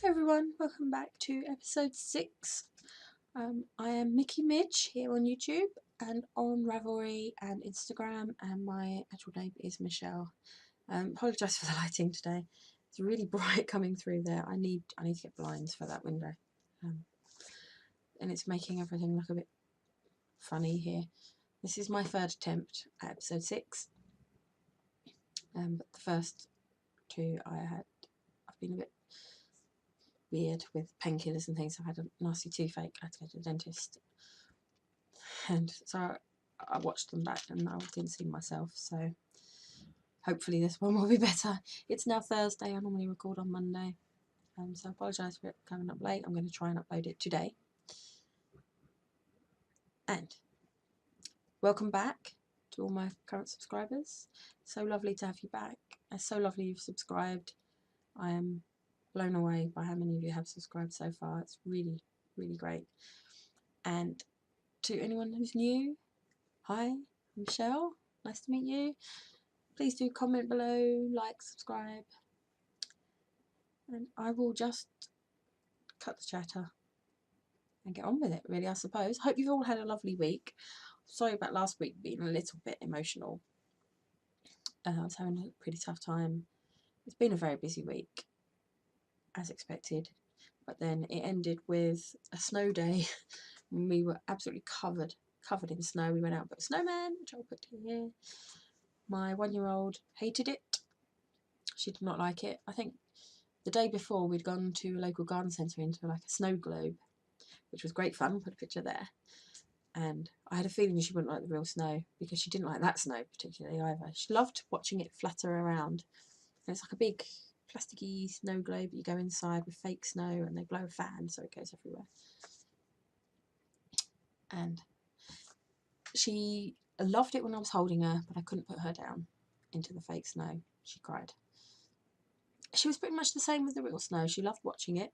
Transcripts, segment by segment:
Hi everyone, welcome back to episode 6. I am Mickey Midge here on YouTube and on Ravelry and Instagram, and my actual name is Michelle. Apologise for the lighting today. It's really bright coming through there. I need to get blinds for that window, and it's making everything look a bit funny here. This is my third attempt at episode 6, but the first two I've been a bit weird with painkillers and things. I've had a nasty toothache. I had to go to the dentist, and so I watched them back and I didn't see myself, so hopefully this one will be better. It's now Thursday. I normally record on Monday, so I apologise for it coming up late. I'm going to try and upload it today. And welcome back to all my current subscribers. So lovely to have you back. It's so lovely you've subscribed. I am blown away by how many of you have subscribed so far. It's really, really great. And to anyone who's new, hi, I'm Michelle. Nice to meet you. Please do comment below, like, subscribe, and I will just cut the chatter and get on with it, really, I suppose. Hope you've all had a lovely week. Sorry about last week being a little bit emotional. I was having a pretty tough time. It's been a very busy week, as expected, but then it ended with a snow day when we were absolutely covered in snow. We went out and put a snowman, which I'll put here. My 1-year-old hated it. She did not like it. I think the day before we'd gone to a local garden centre into like a snow globe, which was great fun. I'll put a picture there. And I had a feeling she wouldn't like the real snow because she didn't like that snow particularly either. She loved watching it flutter around. And it's like a big plasticky snow globe. You go inside with fake snow and they blow a fan so it goes everywhere. And she loved it when I was holding her, but I couldn't put her down into the fake snow. She cried. She was pretty much the same with the real snow. She loved watching it.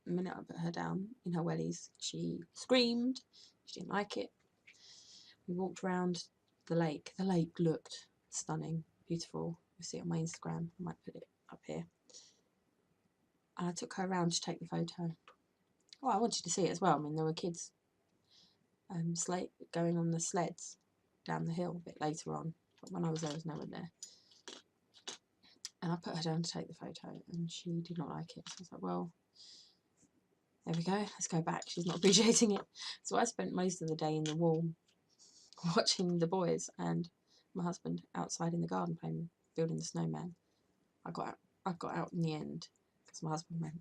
The minute I put her down in her wellies, she screamed. She didn't like it. We walked around the lake. The lake looked stunning, beautiful. You'll see it on my Instagram. I might put it up here. And I took her around to take the photo. Oh, I wanted to see it as well. I mean, there were kids going on the sleds down the hill a bit later on. But when I was no one there. And I put her down to take the photo, and she did not like it. So I was like, well, there we go, let's go back. She's not appreciating it. So I spent most of the day in the wall watching the boys and my husband outside in the garden building the snowman. I got out in the end because my husband went,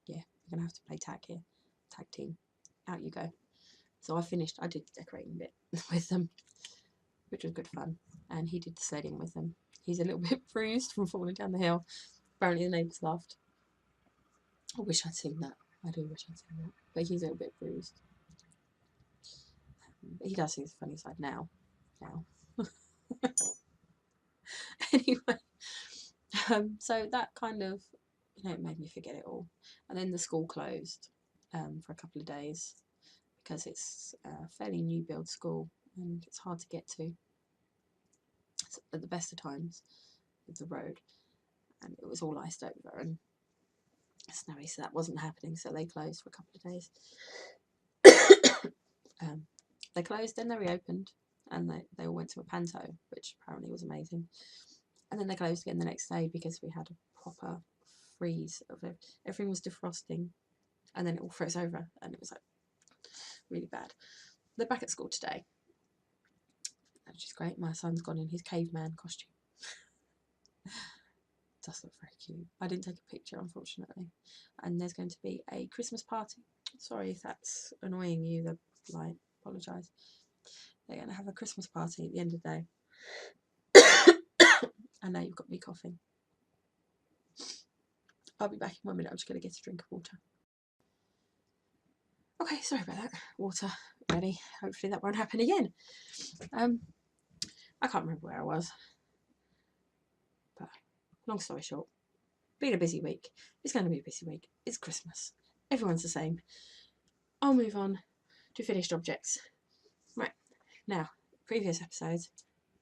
yeah, we're going to have to play tag here. Tag team. Out you go. So I did the decorating bit with them, which was good fun. And he did the sledding with them. He's a little bit bruised from falling down the hill. Apparently the neighbours laughed. I wish I'd seen that. I do wish I'd seen that. But he's a little bit bruised. But he does see the funny side now. Anyway, so that kind of, it made me forget it all. And then the school closed for a couple of days because it's a fairly new build school and it's hard to get to at the best of times with the road. And it was all iced over and snowy, so that wasn't happening. So they closed for a couple of days. They closed, then they reopened, and they all went to a panto, which apparently was amazing. And then they closed again the next day because we had a proper freeze of it. Everything was defrosting, and then it all froze over, and it was like really bad. They're back at school today, which is great. My son's gone in his caveman costume. It does look very cute. I didn't take a picture, unfortunately. And there's going to be a Christmas party. Sorry if that's annoying you, the light. Apologise. They're going to have a Christmas party at the end of the day. And now you've got me coughing. I'll be back in 1 minute. I'm just going to get a drink of water. Okay, sorry about that. Water ready. Hopefully that won't happen again. I can't remember where I was. But long story short, been a busy week. It's going to be a busy week. It's Christmas. Everyone's the same. I'll move on to finished objects. Right, now, previous episodes,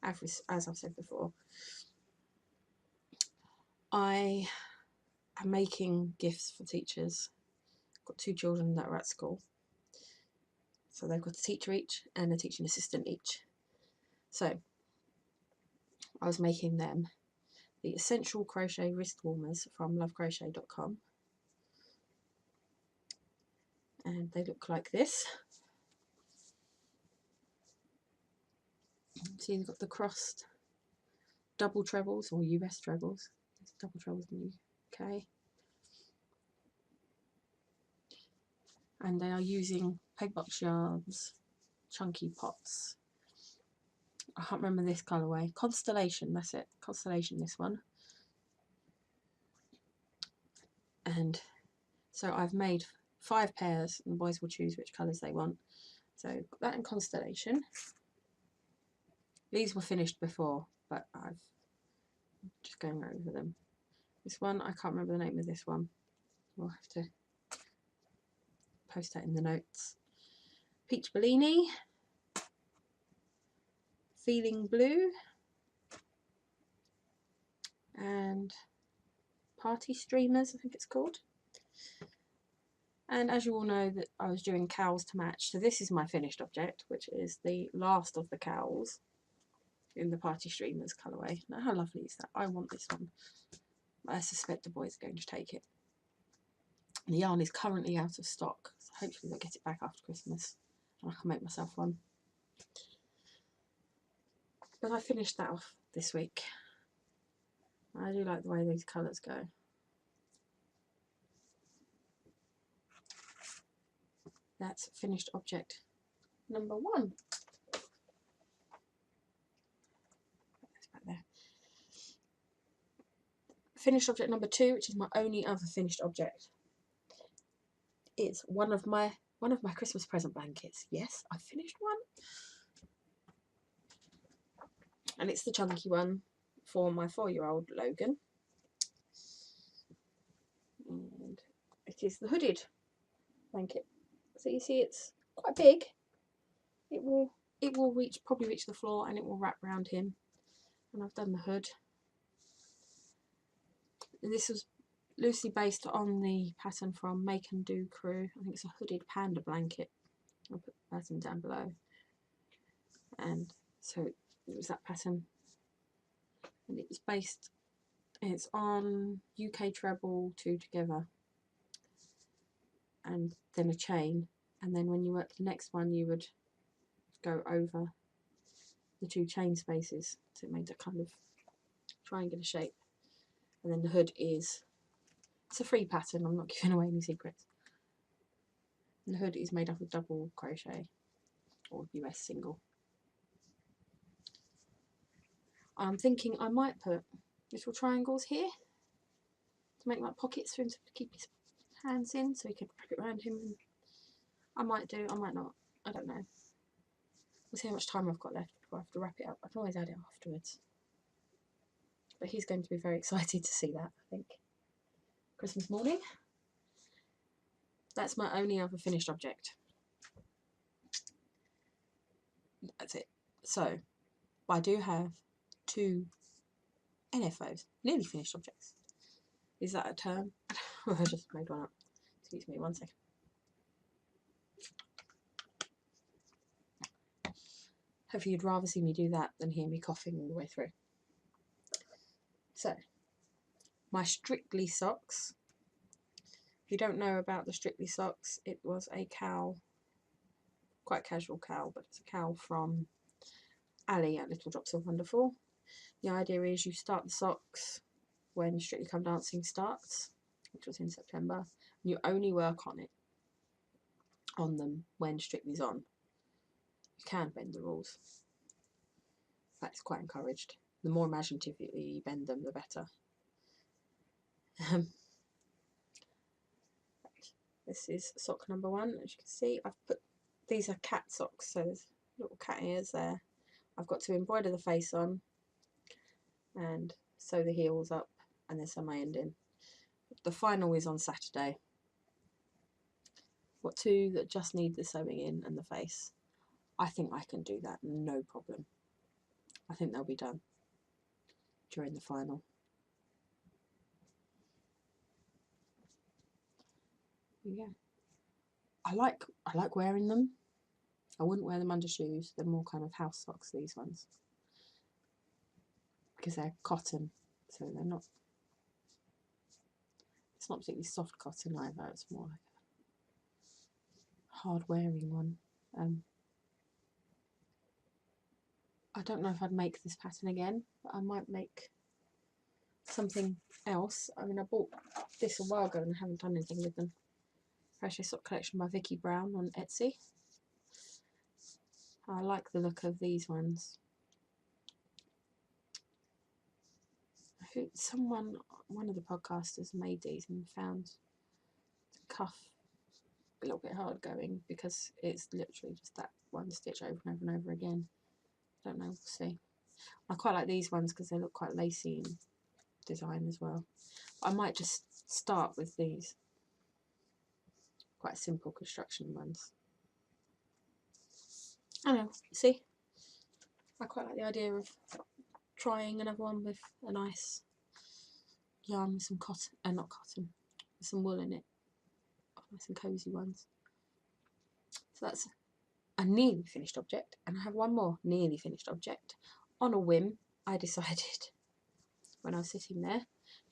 as I've said before, I I'm making gifts for teachers. I've got 2 children that are at school. So they've got a teacher each and a teaching assistant each. So I was making them the Essential Crochet Wrist Warmers from lovecrochet.com. And they look like this. See, you've got the crossed double trebles, or US trebles. There's double trebles in the UK. And they are using pegbox yarns, chunky pots. I can't remember this colourway. Constellation, that's it. Constellation, this one. And so I've made 5 pairs, and the boys will choose which colours they want. So that in Constellation. These were finished before, but I'm just going over them. This one, I can't remember the name of this one. We'll have to post that in the notes. Peach Bellini. Feeling Blue. And Party Streamers, I think it's called. And as you all know, that I was doing cowls to match. So this is my finished object, which is the last of the cowls in the Party Streamers colourway. Now, how lovely is that? I want this one. I suspect the boys are going to take it. The yarn is currently out of stock, so hopefully they'll get it back after Christmas and I can make myself one. But I finished that off this week. I do like the way these colours go. That's finished object number 1. That's back there. Finished object number 2, which is my only other finished object, is one of my Christmas present blankets. Yes, I finished one. And it's the chunky one for my 4-year-old Logan. And it is the hooded blanket. So you see it's quite big. It will probably reach the floor, and it will wrap around him. And I've done the hood. And this was loosely based on the pattern from Make and Do Crew. I think it's a hooded panda blanket. I'll put the pattern down below. And so it was that pattern. And it's on UK treble 2 together. And then a chain. And then when you work the next one, you would go over the 2 chain spaces. So it made a kind of triangular shape. And then the hood it's a free pattern, I'm not giving away any secrets. And the hood is made up of double crochet, or US single. I'm thinking I might put little triangles here to make like pockets for him to keep his hands in, so he can wrap it around him. I might do, I might not, I don't know. We'll see how much time I've got left before I have to wrap it up. I can always add it afterwards. But he's going to be very excited to see that, I think. Christmas morning. That's my only other finished object. That's it. So, I do have 2 NFOs, nearly finished objects. Is that a term? I just made one up. Excuse me, 1 second. Hopefully you'd rather see me do that than hear me coughing all the way through. So, my Strictly socks. If you don't know about the Strictly socks, it was a cowl, quite a casual cowl, but it's a cowl from Ali at Little Drops of Wonderful. The idea is you start the socks when Strictly Come Dancing starts, which was in September, and you only work on them when Strictly's on. You can bend the rules. That's quite encouraged. The more imaginatively you bend them, the better. This is sock number 1. As you can see, these are cat socks, so there's little cat ears there. I've got to embroider the face on and sew the heels up and then sew my end in. The final is on Saturday. I've got 2 that just need the sewing in and the face. I think I can do that, no problem. I think they'll be done during the final. there you go. I like wearing them. I wouldn't wear them under shoes. They're more kind of house socks, these ones, because they're cotton, so they're not. It's not particularly soft cotton either. It's more like a hard wearing one. I don't know if I'd make this pattern again, but I might make something else. I mean, I bought this a while ago and I haven't done anything with them. Crochet Sock Collection by Vicky Brown on Etsy. I like the look of these ones. One of the podcasters made these and found the cuff a little bit hard going because it's literally just that one stitch over and over and over again. I don't know, we'll see. I quite like these ones because they look quite lacy in design as well. I might just start with these quite simple construction ones. I don't know, see? I quite like the idea of trying another one with a nice yarn with some cotton, not cotton, with some wool in it. Nice and cosy ones. So that's a nearly finished object, and I have one more nearly finished object. On a whim, I decided when I was sitting there,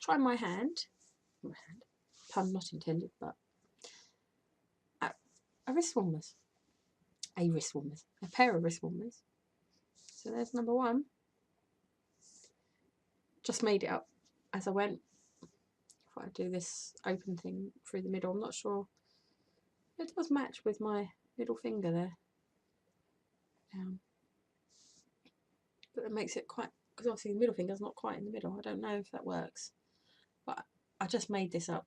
try my hand, pun not intended, but a wrist warmers. A pair of wrist warmers. So there's number one. Just made it up as I went. If I do this open thing through the middle, I'm not sure. It does match with my middle finger there. But it makes it quite, because obviously the middle finger's not quite in the middle. I don't know if that works. But I just made this up.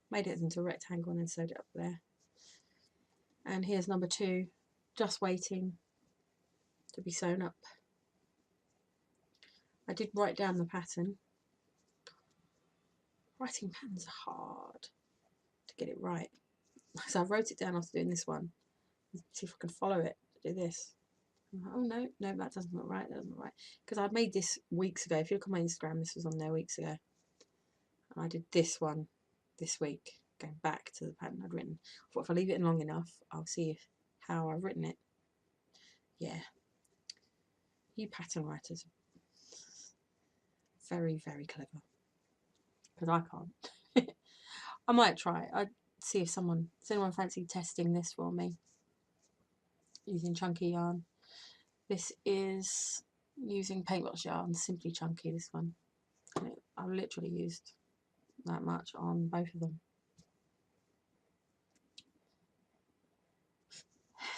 Made it into a rectangle and then sewed it up there. And here's number two, just waiting to be sewn up. I did write down the pattern. Writing patterns are hard to get it right. So I wrote it down after doing this one. See if I can follow it to do this. Oh no, that doesn't look right, that doesn't look right. Because I'd made this weeks ago. If you look on my Instagram, this was on there weeks ago. And I did this one this week, going back to the pattern I'd written. I thought if I leave it in long enough, I'll see how I've written it. Yeah. You pattern writers are very, very clever. Because I can't. I might try. I'd see if anyone fancy testing this for me. Using chunky yarn. This is using paintbox yarn, Simply Chunky, this one. I've literally used that much on both of them.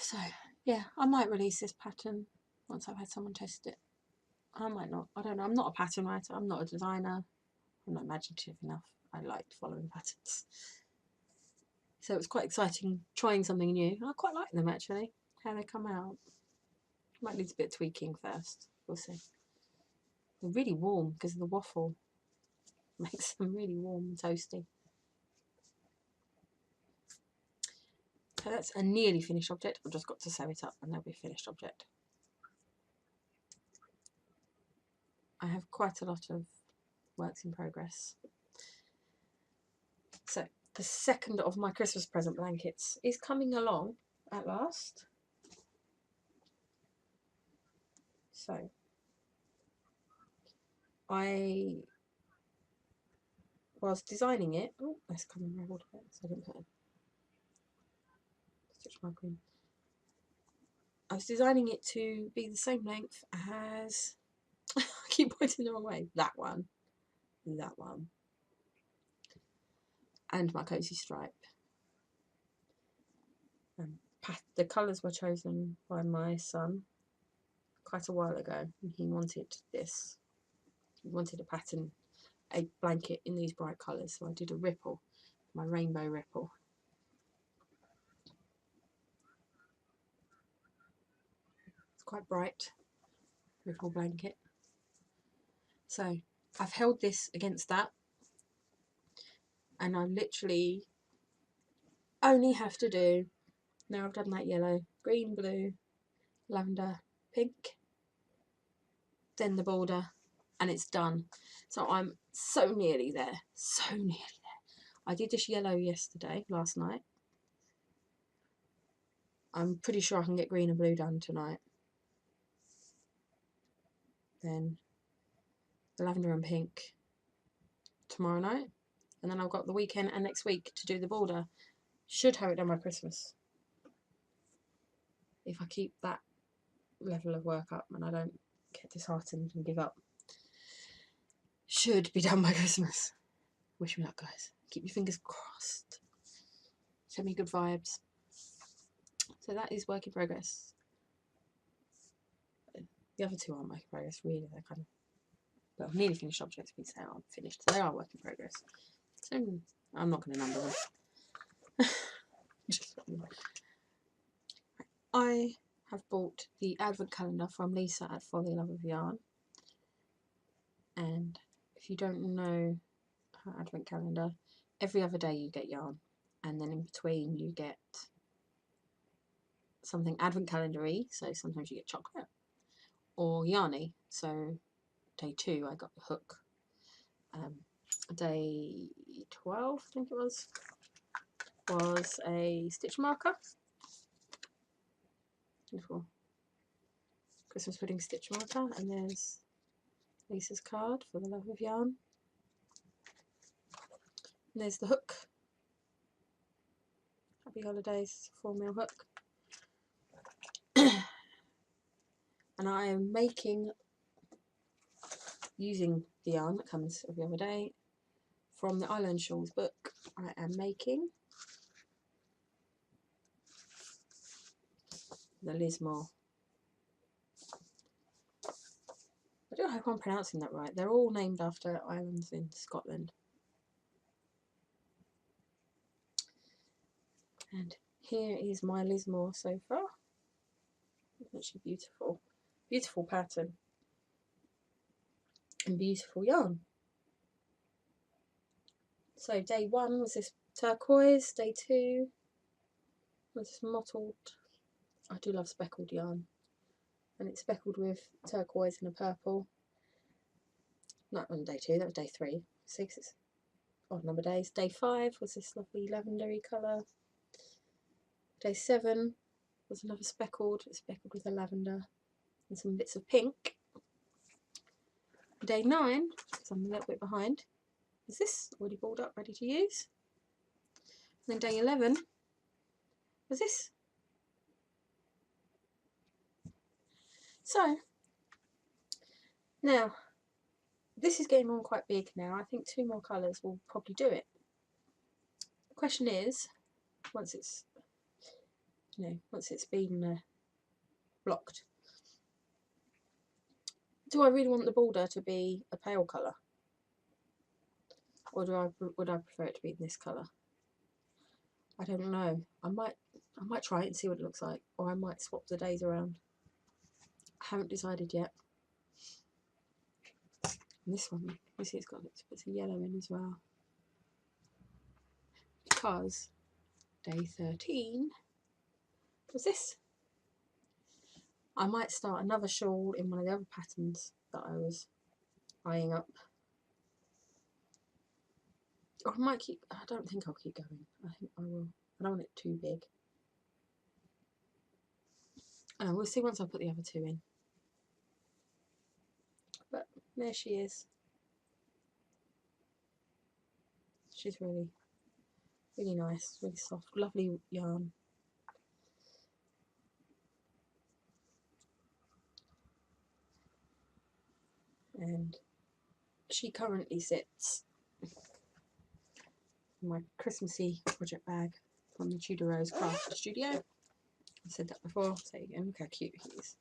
So, yeah, I might release this pattern once I've had someone test it. I might not. I don't know. I'm not a pattern writer. I'm not a designer. I'm not imaginative enough. I liked following patterns. So it was quite exciting trying something new. I quite like them, actually, how they come out. Might need a bit of tweaking first. We'll see. They're really warm because of the waffle. Makes them really warm and toasty. So that's a nearly finished object. I've just got to sew it up and there'll be a finished object. I have quite a lot of works in progress. So the second of my Christmas present blankets is coming along at last. So I was designing it. Oh, that's come unravelled a bit, so I didn't put a stitch mark in. I was designing it to be the same length as I keep pointing the wrong way. That one. And my cozy stripe. The colours were chosen by my son quite a while ago, and he wanted this. He wanted a pattern, a blanket in these bright colours, so I did a ripple, my rainbow ripple. It's quite bright, ripple blanket. So I've held this against that, and I literally only have to do, now I've done that yellow, green, blue, lavender, pink, then the border, and it's done. So I'm so nearly there, so nearly there. I did this yellow last night, I'm pretty sure I can get green and blue done tonight. Then the lavender and pink tomorrow night. And then I've got the weekend and next week to do the border. Should have it done by Christmas. If I keep that level of work up and I don't get disheartened and give up. Should be done by Christmas. Wish me luck, guys. Keep your fingers crossed. Send me good vibes. So that is work in progress. The other two aren't work in progress, really. They're kind of, well, nearly finished objects. We say aren't finished. They are work in progress. So I'm not going to number them. I have bought the advent calendar from Lisa at For the Love of Yarn. And if you don't know her advent calendar, every other day you get yarn. And then in between you get something advent calendar-y, so sometimes you get chocolate, or yarny. So day 2 I got the hook. Day 12 I think it was a stitch marker. Beautiful Christmas pudding stitch marker. And there's Lisa's card, For the Love of Yarn. And there's the hook. Happy Holidays 4mm hook. And I am making, using the yarn that comes every other day from the Island Shawls book, I am making the Lismore. I don't hope I'm pronouncing that right. They're all named after islands in Scotland. And here is my Lismore so far. It's actually beautiful. Beautiful pattern. And beautiful yarn. So day 1 was this turquoise. Day 2 was this mottled. I do love speckled yarn. And it's speckled with turquoise and a purple. Not on day 2, that was day 3. 6 is odd number days. Day 5 was this lovely lavendery colour. Day 7 was another speckled with a lavender and some bits of pink. Day 9, because I'm a little bit behind, is this already balled up, ready to use. And then day 11 was this. So now this is getting on quite big now. I think 2 more colours will probably do it. The question is, once it's been blocked, do I really want the border to be a pale colour, or would I prefer it to be in this colour? I don't know. I might try it and see what it looks like, or I might swap the days around. I haven't decided yet. And this one, you see, it's got bits of yellow in as well, because day 13 was this. I might start another shawl in one of the other patterns that I was eyeing up. Or I might keep, I don't think I'll keep going. I think I will. I don't want it too big. We'll see once I put the other 2 in. But there she is. She's really, really nice, really soft, lovely yarn. And she currently sits in my Christmassy project bag from the Tudor Craft Studio. I said that before, so you can look how cute he is.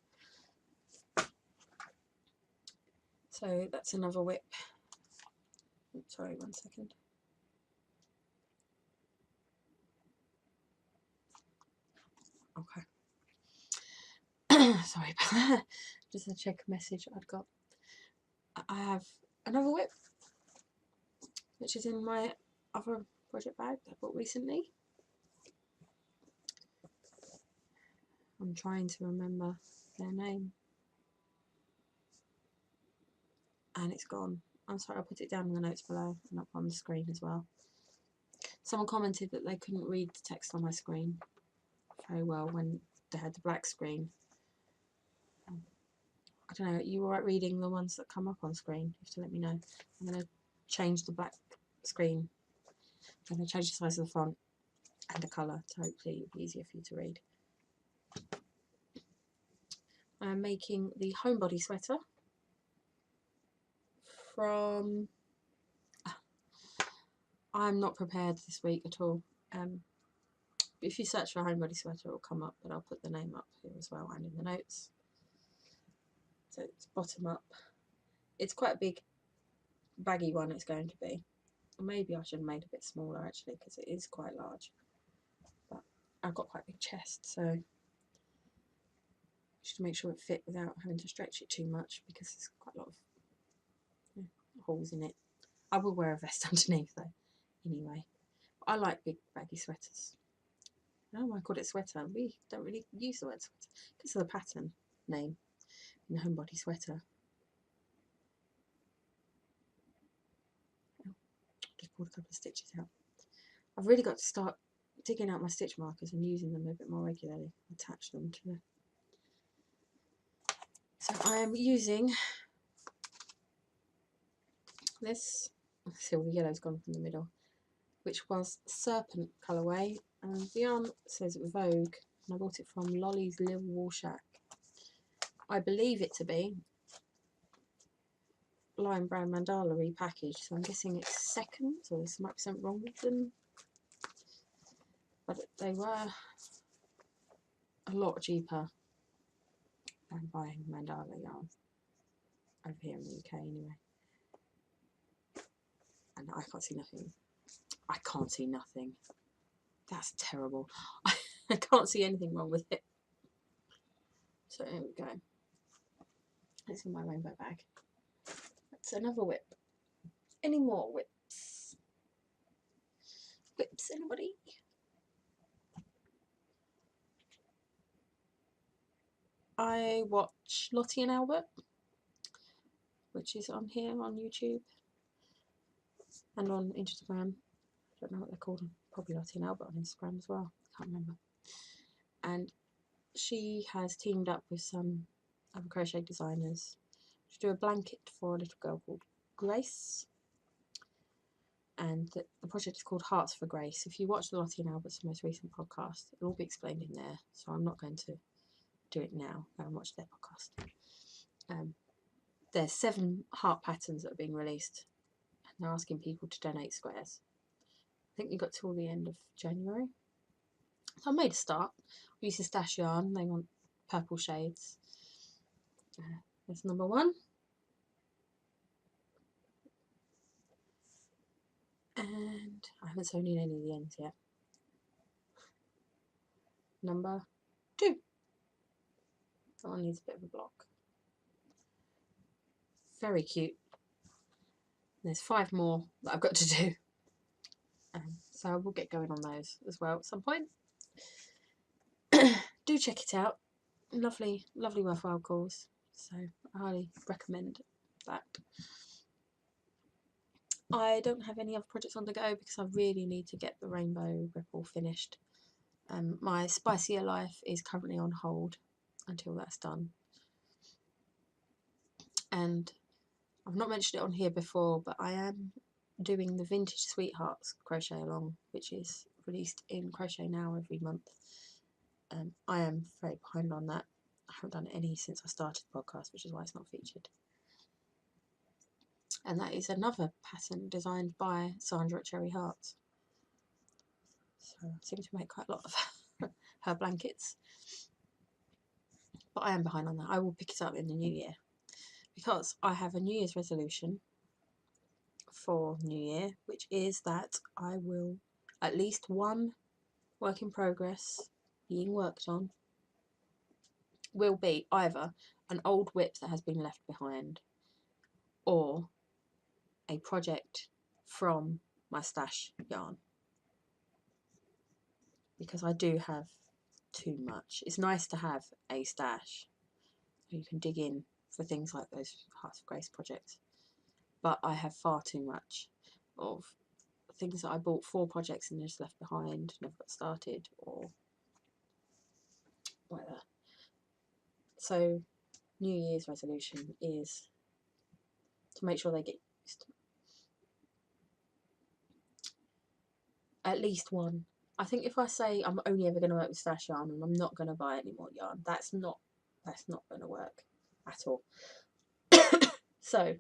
So that's another whip. Oops, sorry, 1 second. Okay. Sorry about that. Just a check message I'd got. I have another whip, which is in my other project bag that I bought recently. I'm trying to remember their name. And it's gone. I'm sorry, I'll put it down in the notes below and up on the screen as well. Someone commented that they couldn't read the text on my screen very well when they had the black screen. I don't know, you alright reading the ones that come up on screen? You have to let me know. I'm going to change the black screen. I'm going to change the size of the font and the colour, so hopefully it'll be easier for you to read. I'm making the homebody sweater from... I'm not prepared this week at all. If you search for homebody sweater, it will come up, but I'll put the name up here as well and in the notes. So it's bottom up. It's quite a big baggy one it's going to be. Maybe I should have made it a bit smaller actually, because it is quite large. But I've got quite a big chest, so just to make sure it fit without having to stretch it too much, because there's quite a lot of holes in it. I will wear a vest underneath though, anyway. I like big baggy sweaters. I don't know why I called it sweater. We don't really use the word sweater because of the pattern name in the homebody sweater. Just pulled a couple of stitches out. I've really got to start digging out my stitch markers and using them a bit more regularly. Attach them to the... So I am using this. See, all the yellow's gone from the middle, which was Serpent colourway, and the yarn says Vogue, and I bought it from Lollie's Little Wool Shack. I believe it to be lime brown mandala repackaged, so I'm guessing it's seconds, or there's might be something wrong with them, but they were a lot cheaper than buying mandala yarn over here in the UK anyway. And I can't see nothing. I can't see nothing. That's terrible. I can't see anything wrong with it. So here we go. It's in my rainbow bag. That's another whip. Any more whips? Whips, anybody? I watch Lottie and Albert, which is on here on YouTube and on Instagram. I don't know what they're called. Probably Lottie and Albert on Instagram as well. I can't remember. And she has teamed up with some other crochet designers to do a blanket for a little girl called Grace. And the project is called Hearts for Grace. If you watch the Lottie and Albert's most recent podcast, it'll all be explained in there. So I'm not going to do it now. Go and watch their podcast. There's 7 heart patterns that are being released, and they're asking people to donate squares. I think we got till the end of January. So I made a start. We used to stash yarn. They want purple shades. There's number 1. And I haven't sewn in any of the ends yet. Number 2. That one needs a bit of a block. Very cute. There's 5 more that I've got to do. So I will get going on those as well at some point. Do check it out. Lovely, lovely worthwhile cause. So I highly recommend that. I don't have any other projects on the go because I really need to get the rainbow ripple finished. My Spicier Life is currently on hold until that's done. And I've not mentioned it on here before, but I am doing the Vintage Sweethearts crochet along, which is released in Crochet Now every month. I am very behind on that. I haven't done any since I started the podcast, which is why it's not featured. And that is another pattern designed by Sandra at Cherry Hearts. So I seem to make quite a lot of her blankets. But I am behind on that. I will pick it up in the new year, because I have a New Year's resolution for New Year, which is that I will at least one work in progress being worked on will be either an old whip that has been left behind or a project from my stash yarn, because I do have too much. It's nice to have a stash so you can dig in for things like those Hearts of Grace projects, but I have far too much of things that I bought for projects and just left behind, never got started, or like that. So New Year's resolution is to make sure they get used. At least one. I think if I say I'm only ever going to work with stash yarn and I'm not going to buy any more yarn, that's not going to work at all. So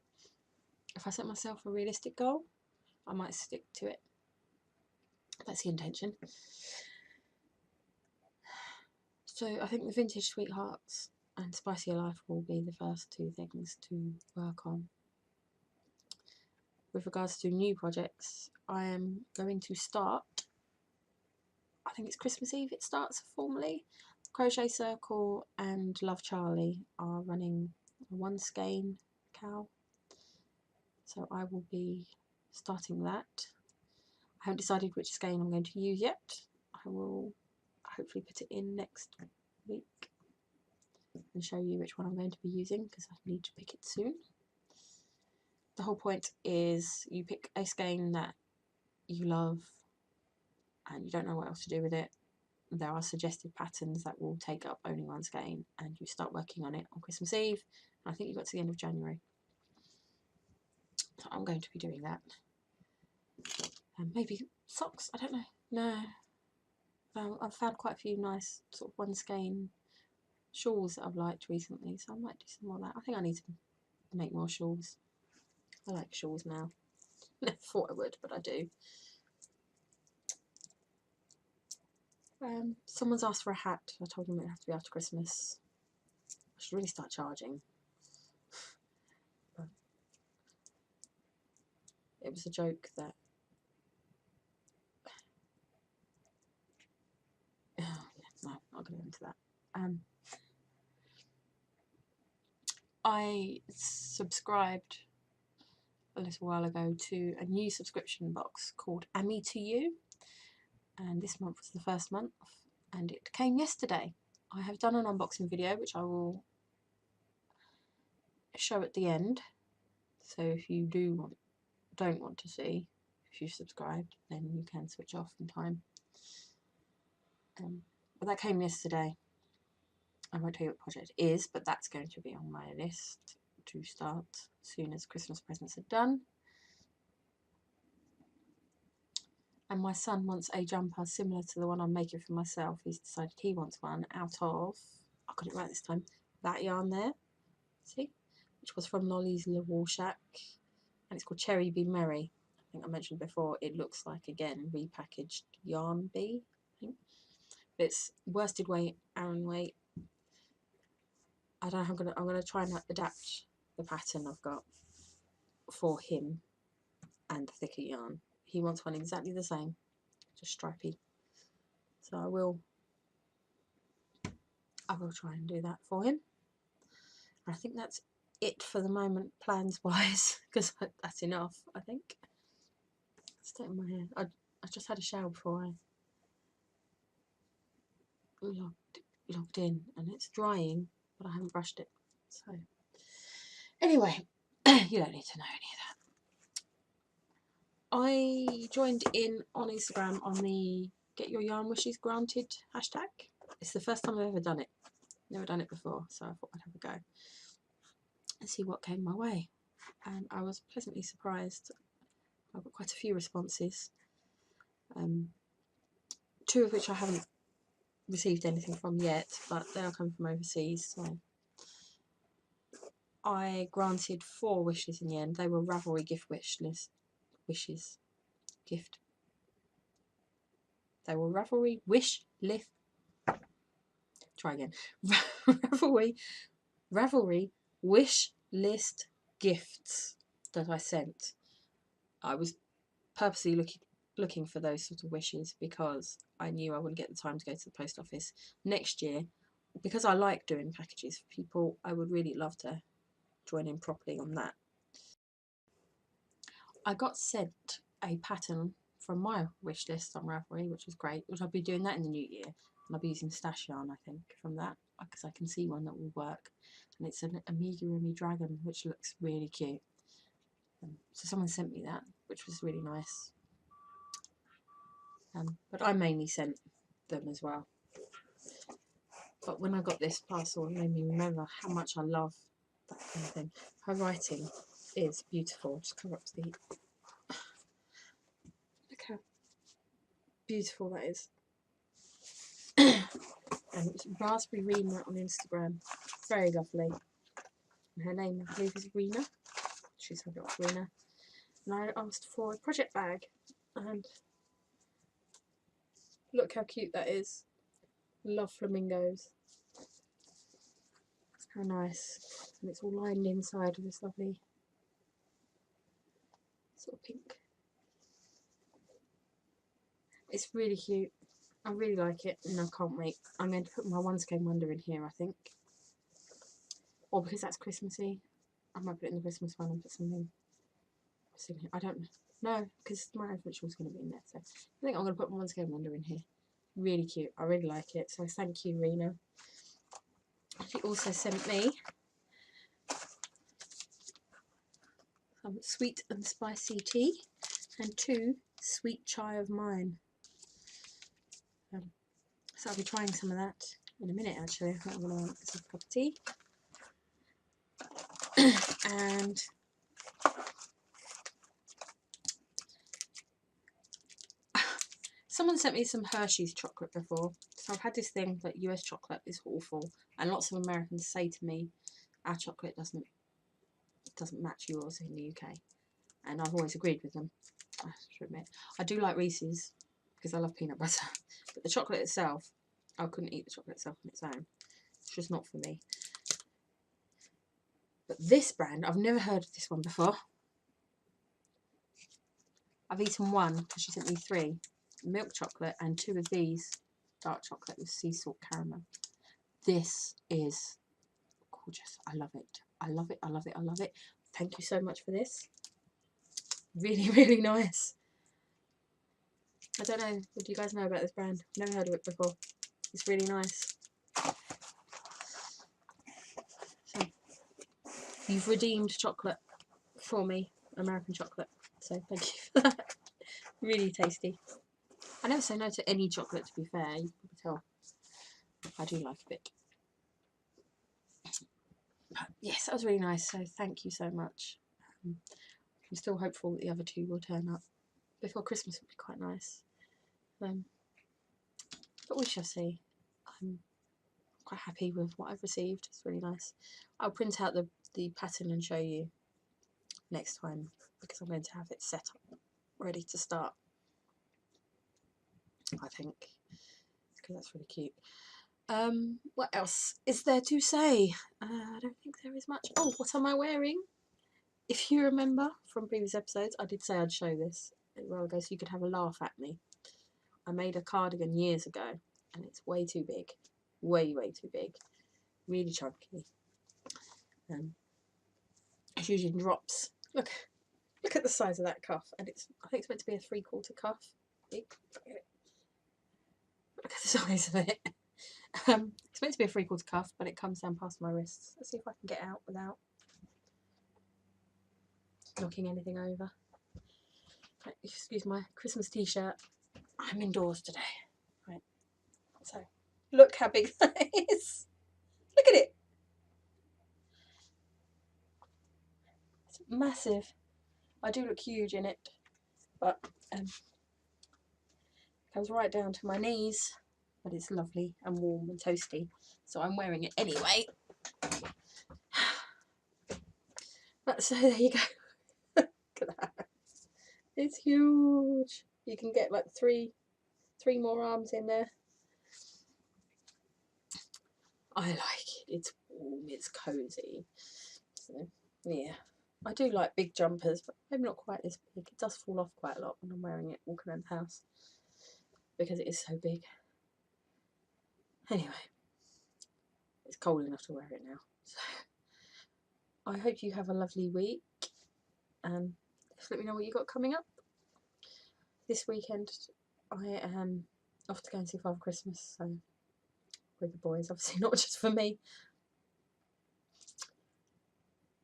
if I set myself a realistic goal, I might stick to it. That's the intention. So I think the Vintage Sweethearts and Spicier Life will be the first two things to work on. With regards to new projects, I am going to start, I think it's Christmas Eve it starts formally. Crochet Circle and Love Charlie are running a 1 skein cow, so I will be starting that. I haven't decided which skein I'm going to use yet. I will hopefully put it in next week and show you which one I'm going to be using, because I need to pick it soon. The whole point is you pick a skein that you love and you don't know what else to do with it. There are suggested patterns that will take up only 1 skein, and you start working on it on Christmas Eve. And I think you got to the end of January. So I'm going to be doing that. And maybe socks, I don't know. No. I've found quite a few nice sort of 1 skein shawls that I've liked recently, so I might do some more of that. I think I need to make more shawls. I like shawls now. I never thought I would, but I do. Someone's asked for a hat. I told them it'd have to be after Christmas. I should really start charging. But it was a joke that no, I'm not going to go into that. I subscribed a little while ago to a new subscription box called Ami to You, and this month was the first month, and it came yesterday. I have done an unboxing video which I will show at the end, so if you don't want to see, if you've subscribed, then you can switch off in time. But that came yesterday. I won't tell you what project it is, but that's going to be on my list to start as soon as Christmas presents are done. And my son wants a jumper similar to the one I'm making for myself. He's decided he wants one out of, I got it right this time, that yarn there, see, which was from Lollie's Little Wool Shack, and it's called Cherry Be Merry. I think I mentioned before, it looks like, again, repackaged yarn bee, I think. But it's worsted weight, Aran weight. I don't know, I'm gonna try and adapt the pattern I've got for him and the thicker yarn. He wants one exactly the same, just stripy. So I will try and do that for him. I think that's it for the moment, plans wise, because that's enough, I think. State in my hair. I just had a shower before I logged in, and it's drying, but I haven't brushed it. So anyway, you don't need to know any of that. I joined in on Instagram on the Get Your Yarn Wishes Granted hashtag. It's the first time I've ever done it. Never done it before, so I thought I'd have a go and see what came my way. And I was pleasantly surprised. I've got quite a few responses, 2 of which I haven't received anything from yet, but they are coming from overseas, so I granted 4 wishes in the end. They were Ravelry gift wish list wishes. Gift. They were Ravelry wish list. Try again. Ravelry wish list gifts that I sent. I was purposely looking for those sort of wishes because I knew I wouldn't get the time to go to the post office next year. Because I like doing packages for people, I would really love to join in properly on that. I got sent a pattern from my wish list on Ravelry, which was great, which I'll be doing that in the new year, and I'll be using stash yarn, I think, from that, because I can see one that will work, and it's an Amigurumi dragon, which looks really cute. So someone sent me that, which was really nice. But I mainly sent them as well. But when I got this parcel, it made me remember how much I love that kind of thing. Her writing is beautiful. Just cover up the... Look how beautiful that is. And it's Raspberry Rena on Instagram. Very lovely. And her name, I believe, is Rena. She's having it with Rena. And I asked for a project bag. And look how cute that is. Love flamingos. How nice. And it's all lined inside with this lovely sort of pink. It's really cute. I really like it and I can't wait. I'm going to put my Once Game Wonder in here, I think. Or because that's Christmassy, I might put it in the Christmas one and put something else in here. I don't know. No, because my ritual is going to be in there. So I think I'm going to put my Once Game Wonder in here. Really cute. I really like it. So thank you, Rena. She also sent me some sweet and spicy tea and 2 sweet chai of mine. So I'll be trying some of that in a minute actually. I think I'm going to want a cup of tea. And someone sent me some Hershey's chocolate before. So I've had this thing that US chocolate is awful. And lots of Americans say to me, our chocolate doesn't match yours in the UK. And I've always agreed with them, I should admit. I do like Reese's because I love peanut butter. But the chocolate itself, I couldn't eat the chocolate itself on its own. It's just not for me. But this brand, I've never heard of this one before. I've eaten one because she sent me 3. Milk chocolate and 2 of these dark chocolate with sea salt caramel. This is gorgeous. I love it. I love it. I love it. I love it. Thank you so much for this. Really, really nice. I don't know. What do you guys know about this brand? Never heard of it before. It's really nice. So, you've redeemed chocolate for me, American chocolate. So thank you for that. Really tasty. I never say no to any chocolate, to be fair. You can tell I do like a bit. But yes, that was really nice. So thank you so much. I'm still hopeful that the other 2 will turn up before Christmas. Would be quite nice. But we shall see. I'm quite happy with what I've received. It's really nice. I'll print out the pattern and show you next time because I'm going to have it set up ready to start, I think, because that's really cute. What else is there to say? I don't think there is much. Oh, what am I wearing? If you remember from previous episodes, I did say I'd show this a while ago so you could have a laugh at me. I made a cardigan years ago and it's way too big. Way too big. Really chunky. It's usually in drops. Look at the size of that cuff. And I think it's meant to be a 3/4 cuff. Big. Look at the size of it. It's meant to be a 3/4 cuff, but it comes down past my wrists. Let's see if I can get out without knocking anything over. Excuse my Christmas t-shirt. I'm indoors today. Right. So, look how big that is. Look at it. It's massive. I do look huge in it, but it comes right down to my knees. But it's lovely and warm and toasty, so I'm wearing it anyway. But so there you go. Look at that. It's huge. You can get like three more arms in there. I like it. It's warm. It's cozy. So yeah, I do like big jumpers, but maybe not quite this big. It does fall off quite a lot when I'm wearing it walking around the house because it is so big. Anyway, it's cold enough to wear it now. So I hope you have a lovely week, and let me know what you got coming up. This weekend I am off to go and see Father Christmas, so with the boys, obviously not just for me.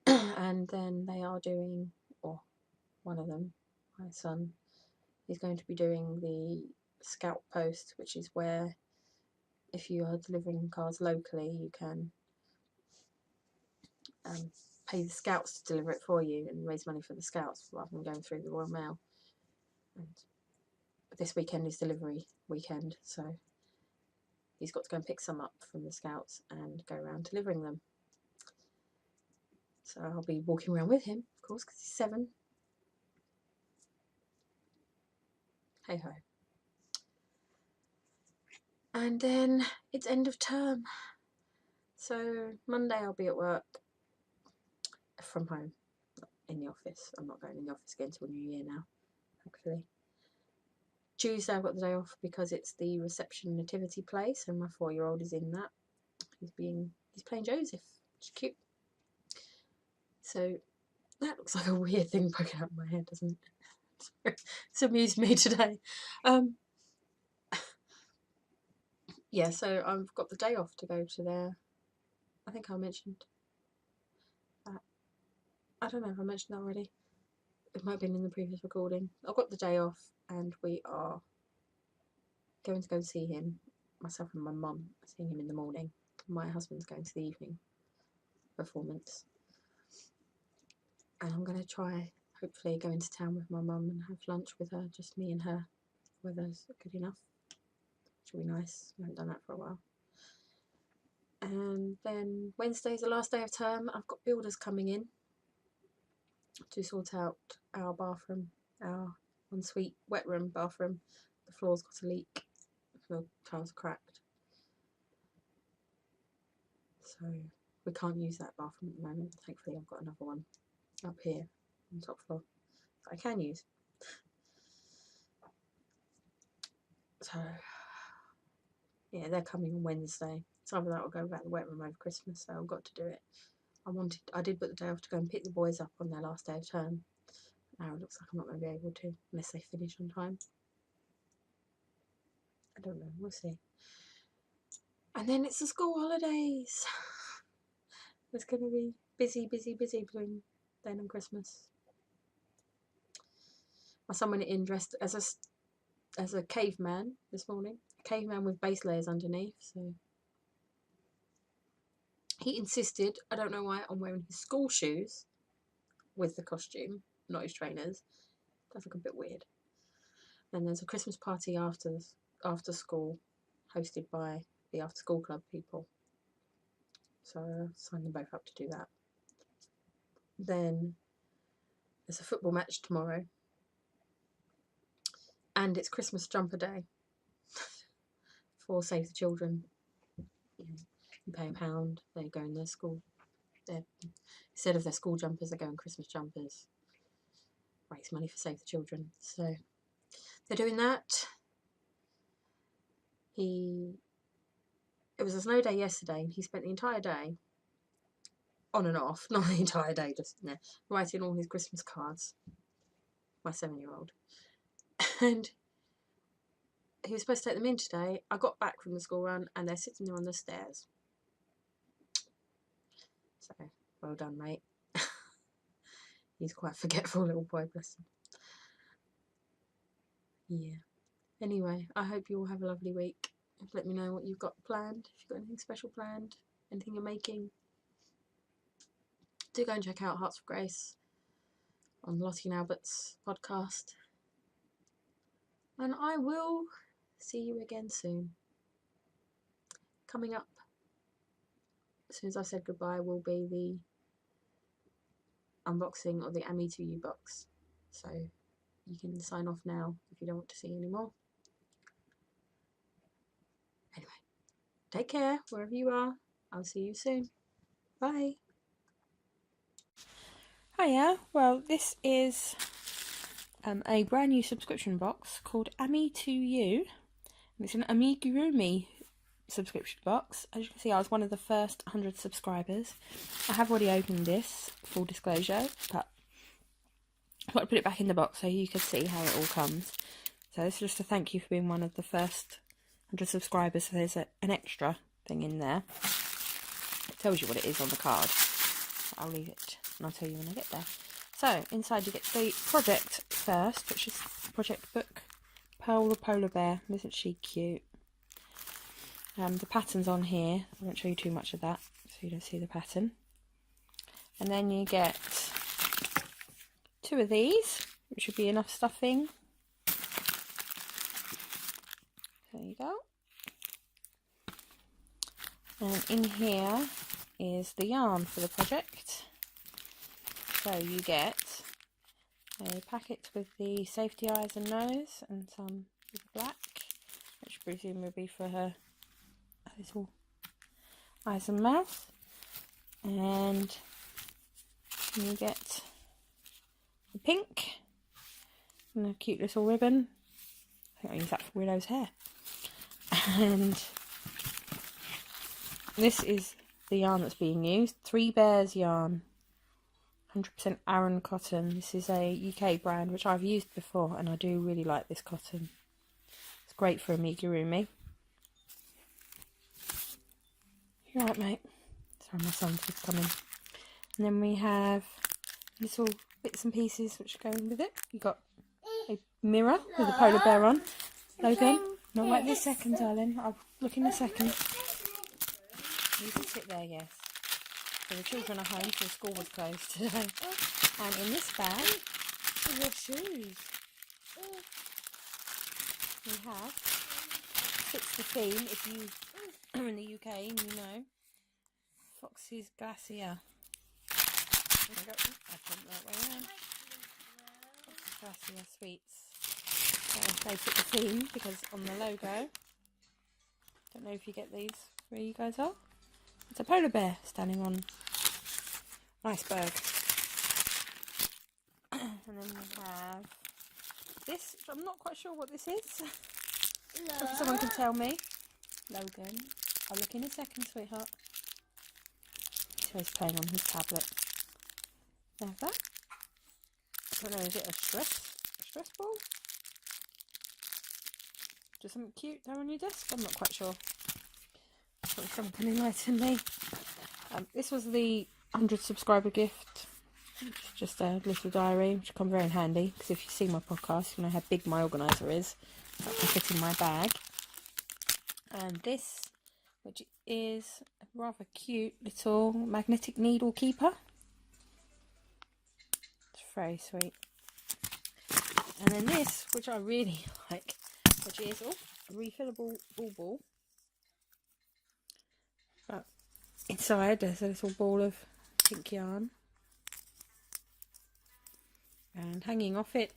And then they are doing, or one of them, my son, is going to be doing the scout post, which is where if you are delivering cards locally, you can pay the scouts to deliver it for you and raise money for the scouts rather than going through the Royal Mail. And this weekend is delivery weekend, so he's got to go and pick some up from the scouts and go around delivering them. So I'll be walking around with him, of course, because he's 7. Hey ho. And then it's end of term. So Monday I'll be at work from home, not in the office. I'm not going in the office again until New Year now, hopefully. Tuesday I've got the day off because it's the reception nativity play, so my 4-year-old is in that. He's playing Joseph, which is cute. So that looks like a weird thing poking out of my head, doesn't it? It's amused me today. Yeah, so I've got the day off to go to there. I think I mentioned that. I don't know if I mentioned that already. It might have been in the previous recording. I've got the day off and we are going to go and see him. Myself and my mum are seeing him in the morning. My husband's going to the evening performance. And I'm going to try, hopefully, go into town with my mum and have lunch with her, just me and her. Weather's good enough. Which will be nice. I haven't done that for a while. And then Wednesday's the last day of term. I've got builders coming in to sort out our bathroom, our ensuite wet room bathroom. The floor's got a leak. The tiles are cracked. So we can't use that bathroom at the moment. Thankfully I've got another one up here on the top floor that I can use. So yeah, they're coming on Wednesday. So either that or go about the wet room over Christmas, so I've got to do it. I did put the day off to go and pick the boys up on their last day of term. Now it looks like I'm not going to be able to unless they finish on time. I don't know, we'll see. And then it's the school holidays. It's going to be busy between then and Christmas. My son went in dressed as a caveman this morning. A caveman with base layers underneath, so he insisted, I don't know why, on wearing his school shoes with the costume, not his trainers. Does look a bit weird. Then there's a Christmas party after school, hosted by the after school club people. So I signed them both up to do that. Then there's a football match tomorrow. And it's Christmas jumper day for Save the Children. You pay £1, they go in their school. Instead of their school jumpers, they go in Christmas jumpers. Raise money for Save the Children. So they're doing that. It was a snow day yesterday, and he spent the entire day on and off, not the entire day, just writing all his Christmas cards. My 7-year-old. And he was supposed to take them in today. I got back from the school run and they're sitting there on the stairs. So, well done, mate. He's quite a forgetful little boy, bless him. Yeah. Anyway, I hope you all have a lovely week. Let me know what you've got planned, if you've got anything special planned, anything you're making. Do go and check out Hearts of Grace on Lottie Albert's podcast. And I will see you again soon. Coming up, as soon as I've said goodbye, will be the unboxing of the Ami2U box. So you can sign off now if you don't want to see any more. Anyway, take care wherever you are. I'll see you soon. Bye. Hiya. Well, this is a brand new subscription box called Ami2U. And it's an Amigurumi subscription box. As you can see, I was one of the first 100 subscribers. I have already opened this, full disclosure, but I want to put it back in the box so you can see how it all comes. So this is just a thank you for being one of the first 100 subscribers. So there's an extra thing in there. It tells you what it is on the card. I'll leave it and I'll tell you when I get there. So inside you get the project first, which is project book. Pearl the polar bear. Isn't she cute? The pattern's on here. I won't show you too much of that so you don't see the pattern. And then you get 2 of these, which should be enough stuffing. There you go. And in here is the yarn for the project. So you get a packet with the safety eyes and nose and some black, which presumably will be for her little eyes and mouth. And you get the pink and a cute little ribbon. I think I'll use that for Willow's hair. And this is the yarn that's being used. 3 Bears yarn. 100% Aran cotton. This is a UK brand which I've used before and I do really like this cotton. It's great for amigurumi. You're right, mate. Sorry, my son's just coming. And then we have little bits and pieces which go in with it. You've got a mirror with a polar bear on. Logan, not right this second, darling. I'll look in a second. You can sit there, yes. So the children are home, so school was closed today. And in this bag are your shoes. We have, fits the theme if you are in the UK and you know, Foxy's Glacier. I jumped that way around. Foxy's Glacier Sweets. So they fit the theme because on the logo, don't know if you get these where you guys are. It's a polar bear standing on an iceberg. And then we have this, which I'm not quite sure what this is. If someone can tell me. Logan, I'll look in a second, sweetheart. So he's playing on his tablet. There's that. I don't know, is it a stress ball? Just something cute there on your desk? I'm not quite sure. Someone can enlighten me. This was the 100 subscriber gift. It's just a little diary, which will come very in handy because if you see my podcast, you know how big my organiser is. So I can fit in my bag. And this, which is a rather cute little magnetic needle keeper. It's very sweet. And then this, which I really like, which is a refillable ball. But inside there's a little ball of pink yarn. And hanging off it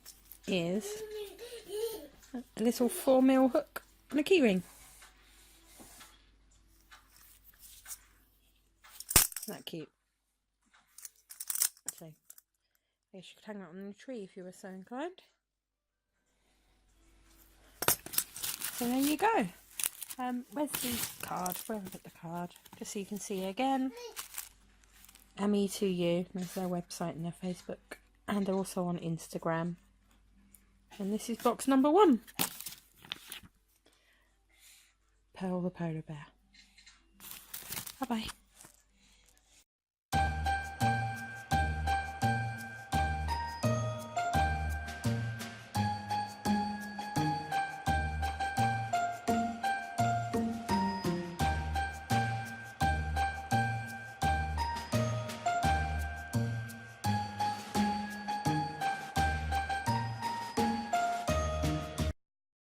is a little 4mm hook and a keyring. Isn't that cute? So, I guess you could hang that on the tree if you were so inclined. So there you go. Where's the card? Where have I put the card? Just so you can see again. Ami2U. There's their website and their Facebook. And they're also on Instagram. And this is box number 1. Pearl the Polar Bear. Bye bye.